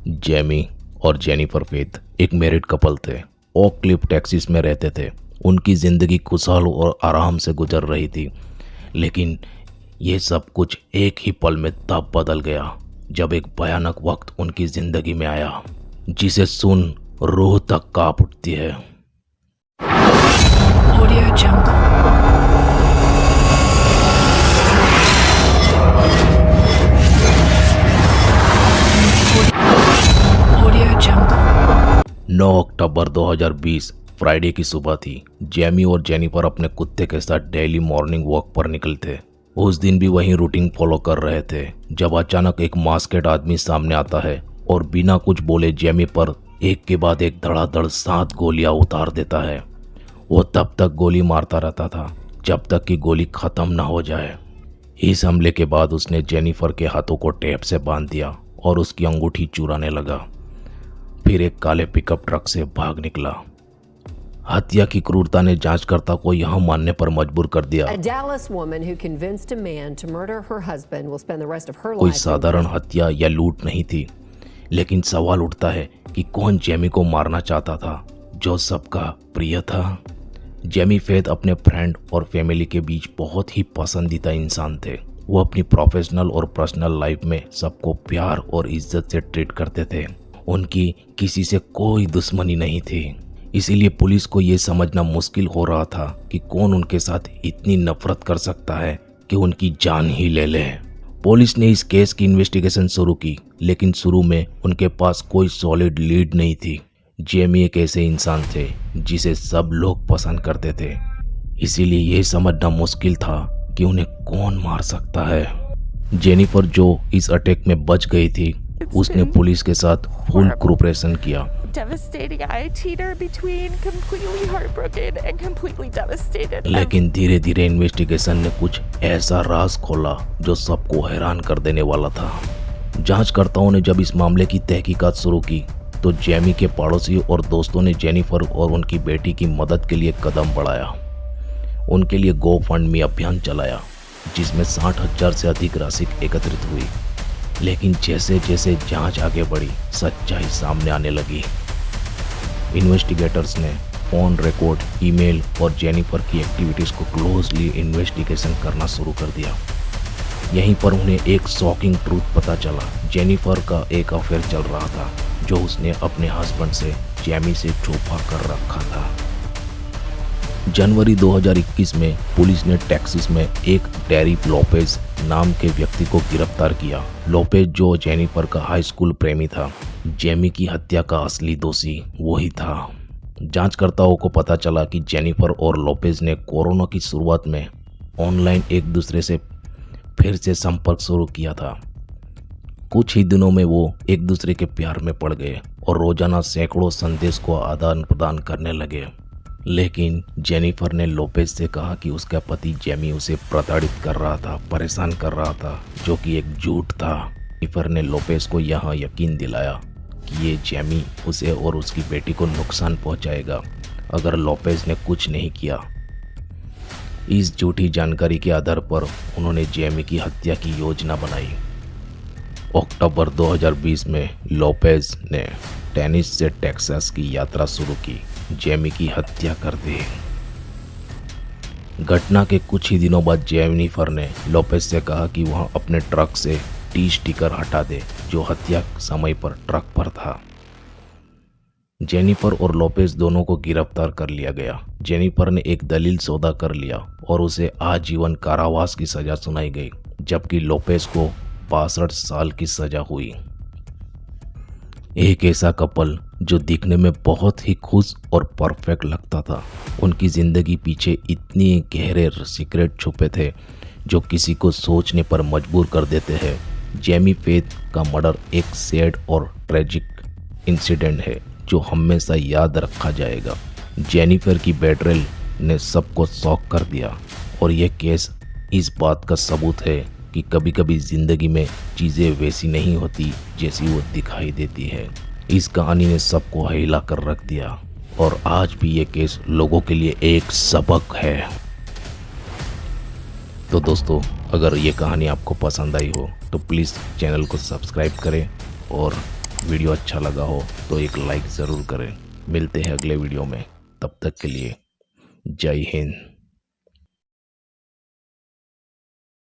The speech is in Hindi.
जेमी और जेनिफर फेथ एक मैरिड कपल थे। ओक क्लिफ टेक्सास में रहते थे। उनकी ज़िंदगी खुशहाल और आराम से गुजर रही थी, लेकिन ये सब कुछ एक ही पल में तब बदल गया जब एक भयानक वक्त उनकी ज़िंदगी में आया, जिसे सुन रूह तक कांप उठती है। Audio Jungle. Audio Jungle. 9 अक्टूबर 2020 फ्राइडे की सुबह थी। जेमी और जेनिफर अपने कुत्ते के साथ डेली मॉर्निंग वॉक पर निकले थे। उस दिन भी वही रूटीन फॉलो कर रहे थे जब अचानक एक मास्केड आदमी सामने आता है और बिना कुछ बोले जेमी पर एक के बाद एक धड़ाधड़ 7 गोलियां उतार देता है। वो तब तक गोली मारता रहता था जब तक कि गोली खत्म ना हो जाए। इस हमले के बाद उसने जेनिफर के हाथों को टेप से बांध दिया और उसकी अंगूठी चुराने लगा। फिर एक काले पिकअप ट्रक से भाग निकला। हत्या की क्रूरता ने जांचकर्ता को यह मानने पर मजबूर कर दिया A Dallas woman who convinced a man to murder her husband will spend the rest of her कोई life in साधारण prison. हत्या या लूट नहीं थी, लेकिन सवाल उठता है कि कौन जेमी को मारना चाहता था, जो सबका प्रिय था। जेमी फेथ अपने फ्रेंड और फैमिली के बीच बहुत ही पसंदीदा इंसान थे। वो अपनी प्रोफेशनल और पर्सनल लाइफ में सबको प्यार और इज्जत से ट्रीट करते थे। उनकी किसी से कोई दुश्मनी नहीं थी। इसीलिए पुलिस को ये समझना मुश्किल हो रहा था कि कौन उनके साथ इतनी नफरत कर सकता है कि उनकी जान ही ले ले। पुलिस ने इस केस की इन्वेस्टिगेशन शुरू की, लेकिन शुरू में उनके पास कोई सॉलिड लीड नहीं थी। जेमी एक ऐसे इंसान थे जिसे सब लोग पसंद करते थे, इसीलिए ये समझना मुश्किल था कि उन्हें कौन मार सकता है। जेनिफर, जो इस अटैक में बच गई थी, उसने पुलिस के साथ फुल कोऑपरेशन किया। Devastating. I teeter between completely heartbroken and completely devastated. लेकिन धीरे धीरे इन्वेस्टिगेशन ने कुछ ऐसा राज खोला जो सबको हैरान कर देने वाला था। जांचकर्ताओं ने जब इस मामले की तहकीकात शुरू की तो जेमी के पड़ोसी और दोस्तों ने जेनिफर और उनकी बेटी की मदद के लिए कदम बढ़ाया। उनके लिए GoFundMe अभियान चलाया, जिसमें 60,000 से अधिक राशि एकत्रित हुई। लेकिन जैसे जैसे जांच आगे बढ़ी, सच्चाई सामने आने लगी। इन्वेस्टिगेटर्स ने फोन रिकॉर्ड, ईमेल और जेनिफर की एक्टिविटीज़ को क्लोजली इन्वेस्टिगेशन करना शुरू कर दिया। यहीं पर उन्हें एक शॉकिंग ट्रूथ पता चला। जेनिफर का एक अफेयर चल रहा था जो उसने अपने हस्बैंड से, जेमी से छुपा कर रखा था। जनवरी 2021 में पुलिस ने टेक्सास में एक डेरिक लोपेज नाम के व्यक्ति को गिरफ्तार किया। लोपेज, जो जेनिफर का हाई स्कूल प्रेमी था, जेमी की हत्या का असली दोषी वही था। जांचकर्ताओं को पता चला कि जेनिफर और लोपेज ने कोरोना की शुरुआत में ऑनलाइन एक दूसरे से फिर से संपर्क शुरू किया था। कुछ ही दिनों में वो एक दूसरे के प्यार में पड़ गए और रोजाना सैकड़ों संदेश को आदान प्रदान करने लगे। लेकिन जेनिफर ने लोपेज से कहा कि उसका पति जेमी उसे प्रताड़ित कर रहा था, परेशान कर रहा था, जो कि एक झूठ था। जेनिफर ने लोपेज को यह यकीन दिलाया कि ये जेमी उसे और उसकी बेटी को नुकसान पहुंचाएगा अगर लोपेज ने कुछ नहीं किया। इस झूठी जानकारी के आधार पर उन्होंने जेमी की हत्या की योजना बनाई। अक्टूबर 2020 में लोपेज ने टेनिस से टेक्सास की यात्रा शुरू की, जेमी की हत्या कर दी। घटना के कुछ ही दिनों बाद जेनिफर ने लोपेज से कहा कि वह अपने ट्रक से टी स्टिकर हटा दे जो हत्या समय पर ट्रक पर था। जेनिफर और लोपेज दोनों को गिरफ्तार कर लिया गया। जेनिफर ने एक दलील सौदा कर लिया और उसे आजीवन कारावास की सजा सुनाई गई, जबकि लोपेज को 62 साल की सजा हुई। एक ऐसा कपल जो दिखने में बहुत ही खुश और परफेक्ट लगता था, उनकी जिंदगी पीछे इतनी गहरे सीक्रेट छुपे थे जो किसी को सोचने पर मजबूर कर देते हैं। जेमी फेथ का मर्डर एक सैड और ट्रेजिक इंसिडेंट है जो हमेशा याद रखा जाएगा। जेनिफर की बेट्रेल ने सबको शॉक कर दिया और यह केस इस बात का सबूत है कि कभी कभी जिंदगी में चीज़ें वैसी नहीं होती जैसी वो दिखाई देती है। इस कहानी ने सबको हिला कर रख दिया और आज भी ये केस लोगों के लिए एक सबक है। तो दोस्तों, अगर ये कहानी आपको पसंद आई हो तो प्लीज़ चैनल को सब्सक्राइब करें और वीडियो अच्छा लगा हो तो एक लाइक ज़रूर करें। मिलते हैं अगले वीडियो में, तब तक के लिए जय हिंद।